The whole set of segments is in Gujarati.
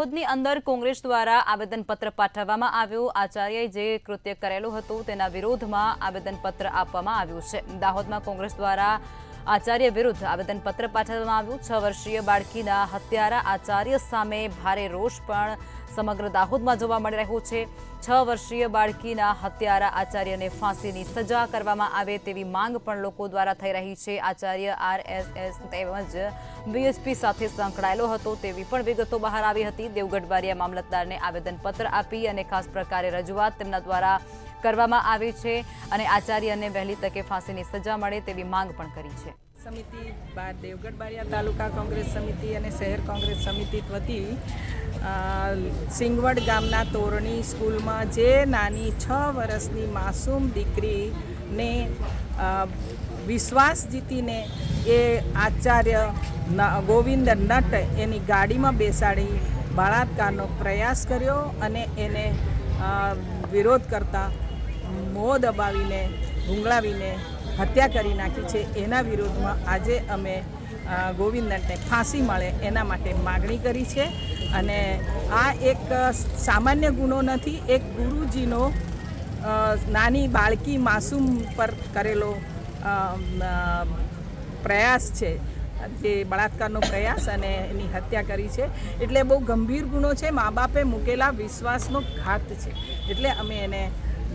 દાહોદની અંદર કોંગ્રેસ દ્વારા આવેદનપત્ર પાઠવવામાં આવ્યું। આચાર્યએ જે કૃત્ય કરેલું હતું તેના વિરોધમાં આવેદનપત્ર આપવામાં આવ્યું છે। દાહોદમાં કોંગ્રેસ દ્વારા આચાર્ય વિરુદ્ધ આવેદનપત્ર પાઠવવામાં આવ્યું। 6 વર્ષીય બાળકીના હત્યારા આચાર્ય સામે ભારે રોષ પણ સમગ્ર દાહોદમાં જોવા મળી રહ્યો છે। 6 વર્ષીય બાળકીના હત્યારા આચાર્યને ફાંસીની સજા કરવામાં આવે તેવી માંગ પણ લોકો દ્વારા થઈ રહી છે। આચાર્ય આરએસએસ તેમજ બીએસપી સાથે સંકળાયેલો હતો તેવી પણ વિગતો બહાર આવી હતી। દેવગઢ બારિયા મામલતદારને આવેદનપત્ર આપી અને ખાસ પ્રકારે રજૂઆત તેમના દ્વારા કરવામાં આવી છે અને આચાર્યને વહેલી તકે ફાંસીની સજા મળે તેવી માંગ પણ કરી છે। સમિતિ દેવગઢ બારિયા તાલુકા કોંગ્રેસ સમિતિ અને શહેર કોંગ્રેસ સમિતિ વતી સિંગવડ ગામના તોરણી સ્કૂલમાં જે નાની 6 વર્ષની માસૂમ દીકરીને વિશ્વાસ જીતીને એ આચાર્ય ગોવિંદ નટ એની ગાડીમાં બેસાડી બળાત્કારનો પ્રયાસ કર્યો અને એને વિરોધ કરતા મોં દબાવીને ભૂંગળાવીને હત્યા કરી નાખી છે। એના વિરોધમાં આજે અમે ગોવિંદ નટને ફાંસી મળે એના માટે માગણી કરી છે અને આ એક સામાન્ય ગુનો નથી, એક ગુરુજીનો નાની બાળકી માસૂમ પર કરેલો પ્રયાસ છે, જે બળાત્કારનો પ્રયાસ અને એની હત્યા કરી છે। એટલે બહુ ગંભીર ગુનો છે, મા બાપે મૂકેલા વિશ્વાસનો ઘાત છે। એટલે અમે એને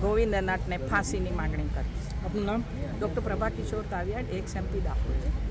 ગોવિંદ નટને ફાંસીની માગણી કરી છે। આપનું નામ? ડૉક્ટર પ્રભા કિશોર તાવિયાડ, એક્સ MP દાહોદ।